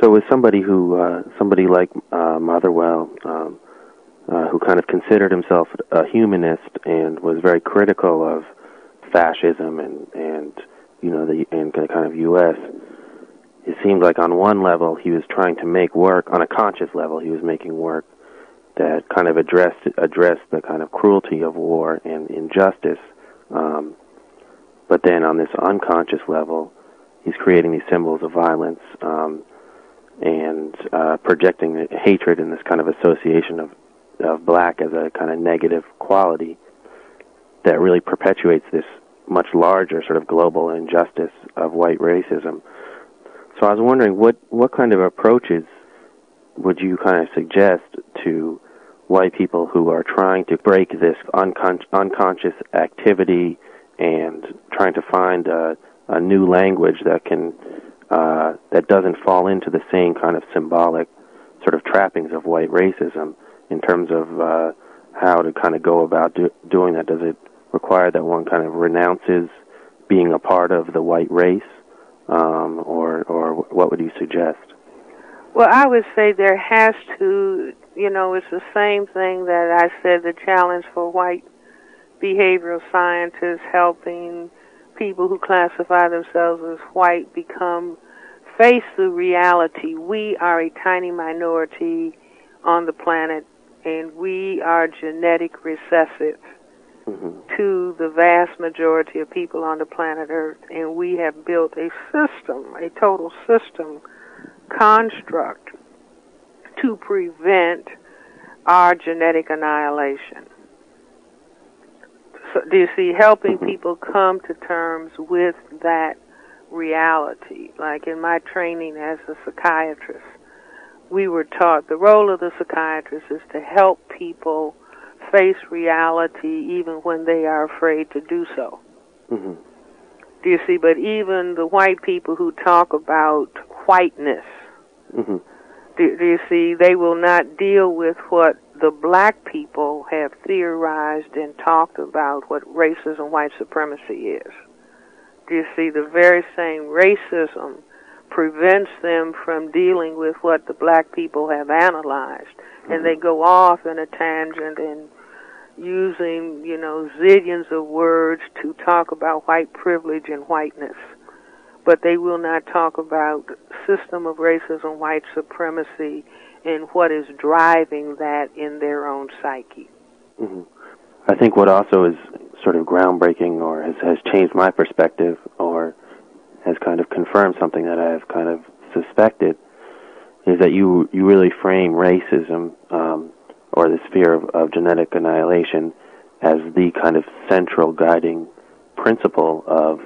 So with somebody like Motherwell, who kind of considered himself a humanist and was very critical of fascism and the kind of U.S., it seemed like on one level he was trying to make work, on a conscious level he was making work that kind of addressed the kind of cruelty of war and injustice. But then on this unconscious level, he's creating these symbols of violence and projecting hatred and this kind of association of black as a kind of negative quality that really perpetuates this much larger sort of global injustice of white racism. So I was wondering, what kind of approaches would you kind of suggest to white people who are trying to break this unconscious activity and trying to find a new language that can that doesn't fall into the same kind of symbolic sort of trappings of white racism in terms of how to kind of go about doing that? Does it require that one kind of renounces being a part of the white race, or what would you suggest? Well, I would say there has to, it's the same thing that I said, the challenge for white behavioral scientists helping people who classify themselves as white face the reality. We are a tiny minority on the planet, and we are genetic recessive to the vast majority of people on the planet Earth, and we have built a system, a total system construct to prevent our genetic annihilation. So, do you see, helping people come to terms with that reality? Like in my training as a psychiatrist, we were taught the role of the psychiatrist is to help people face reality even when they are afraid to do so. Mm-hmm. Do you see? But even the white people who talk about whiteness, mm-hmm. do you see, they will not deal with what the black people have theorized and talked about, what racism, white supremacy is. Do you see? The very same racism prevents them from dealing with what the black people have analyzed. Mm-hmm. And they go off in a tangent and using, zillions of words to talk about white privilege and whiteness. But they will not talk about system of racism, white supremacy, and what is driving that in their own psyche. Mm-hmm. I think what also is sort of groundbreaking or has changed my perspective or has kind of confirmed something that I have kind of suspected is that you really frame racism or this fear of genetic annihilation as the kind of central guiding principle of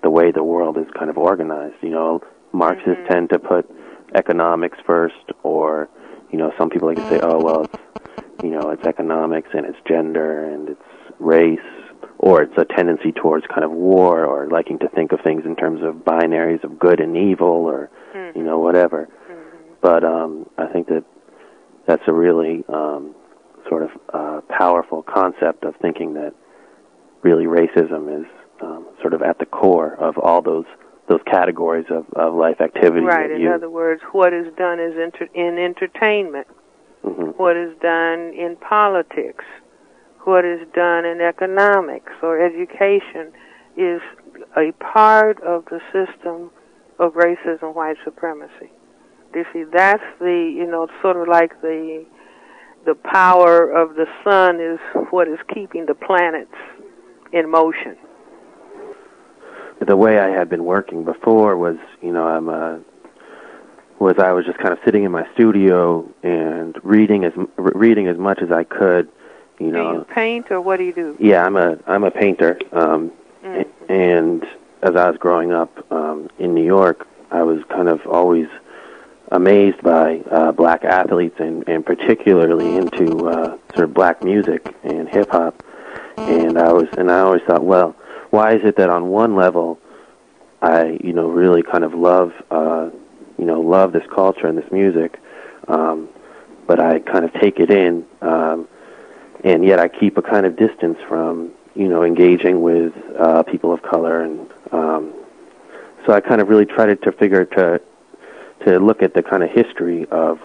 the way the world is kind of organized. Marxists mm-hmm. tend to put economics first, or, some people like to say, oh, well, it's economics and it's gender and it's race, or it's a tendency towards kind of war, or liking to think of things in terms of binaries of good and evil, or, mm-hmm. Whatever. Mm-hmm. But I think that's a really sort of powerful concept of thinking that really racism is sort of at the core of all those categories of life activity. Right. In other words, what is done is in entertainment, mm-hmm. what is done in politics, what is done in economics or education is a part of the system of racism, white supremacy. You see, that's the, sort of like the power of the sun is what is keeping the planets in motion. The way I had been working before was, I was just kind of sitting in my studio and reading as much as I could. Do you paint, or what do you do? Yeah, I'm a painter. Mm-hmm. And as I was growing up in New York, I was kind of always amazed by black athletes and particularly into sort of black music and hip hop. And I always thought, well, why is it that on one level I really kind of love this culture and this music, but I kind of take it in, and yet I keep a kind of distance from engaging with people of color, and so I kind of really tried to figure to to look at the kind of history of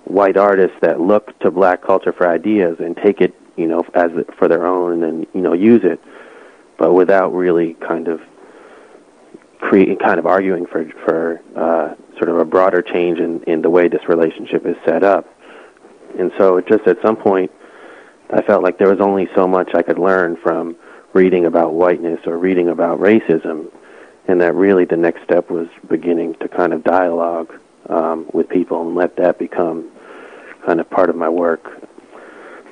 white artists that look to black culture for ideas and take it, as for their own, and then, use it, but without really kind of arguing for sort of a broader change in the way this relationship is set up. And so just at some point, I felt like there was only so much I could learn from reading about whiteness or reading about racism, and that really the next step was beginning to kind of dialogue with people and let that become kind of part of my work.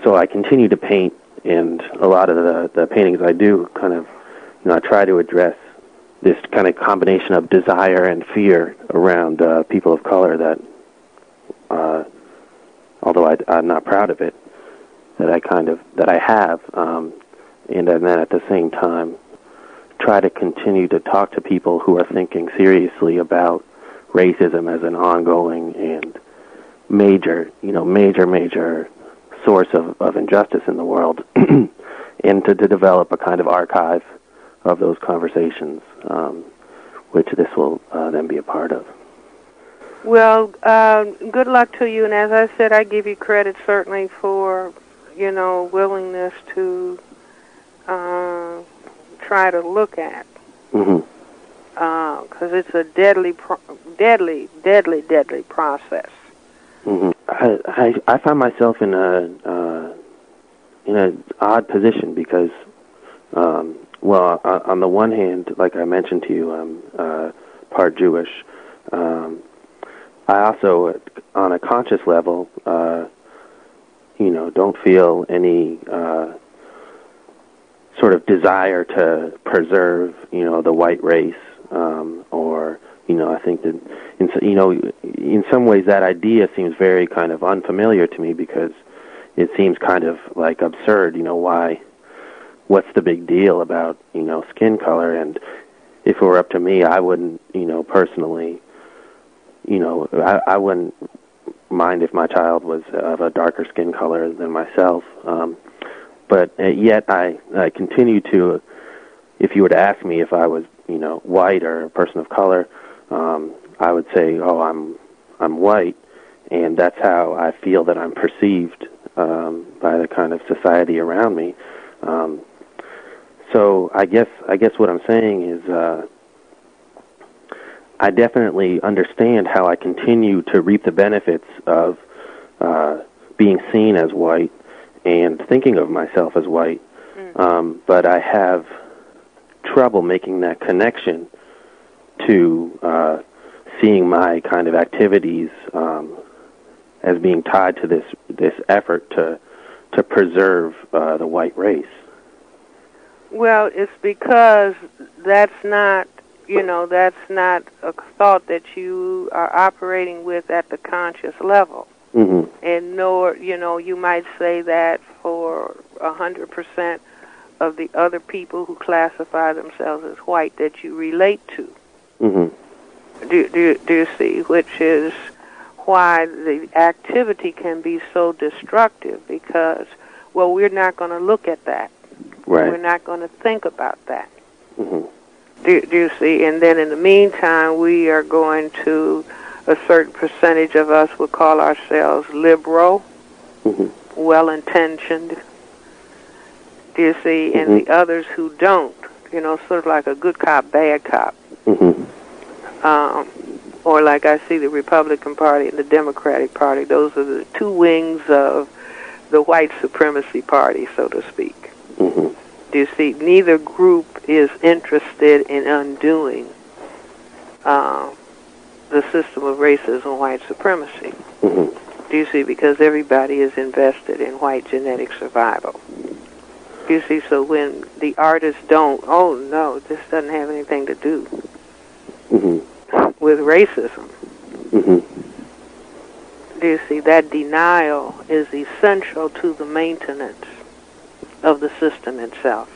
So I continue to paint, and a lot of the paintings I do kind of, I try to address this kind of combination of desire and fear around people of color that, although I'm not proud of it, that I have, and then at the same time try to continue to talk to people who are thinking seriously about racism as an ongoing and major source of injustice in the world, and to develop a kind of archive of those conversations, which this will then be a part of. Well, good luck to you, and as I said, I give you credit certainly for, willingness to try to look at, because it's a deadly process. I find myself in a odd position because, well, on the one hand, like I mentioned to you, I'm part Jewish. I also, on a conscious level, don't feel any sort of desire to preserve, the white race, or, I think that, in some ways that idea seems very kind of unfamiliar to me because it seems kind of like absurd, what's the big deal about, skin color? And if it were up to me, I wouldn't, personally, I wouldn't mind if my child was of a darker skin color than myself. But yet I continue to, if you were to ask me if I was, white or a person of color, I would say, I'm white, and that's how I feel that I'm perceived by the kind of society around me. So I guess what I'm saying is I definitely understand how I continue to reap the benefits of being seen as white and thinking of myself as white, but I have trouble making that connection to seeing my kind of activities as being tied to this effort to preserve the white race. Well, it's because that's not a thought that you are operating with at the conscious level. Mm-hmm. And nor, you might say that for 100% of the other people who classify themselves as white that you relate to. Mm-hmm. Do you see? Which is why the activity can be so destructive because, well, we're not going to look at that. Right. We're not going to think about that. Mm-hmm. Do you see? And then in the meantime, we are going to, a certain percentage of us will call ourselves liberal, well-intentioned. Do you see? And the others who don't, sort of like a good cop, bad cop. Or like I see the Republican Party and the Democratic Party. Those are the two wings of the white supremacy party, so to speak. Do you see? Neither group is interested in undoing the system of racism and white supremacy. Do you see? Because everybody is invested in white genetic survival. Do you see? So when the artists don't, oh no, this doesn't have anything to do with racism. Do you see? That denial is essential to the maintenance of the system itself.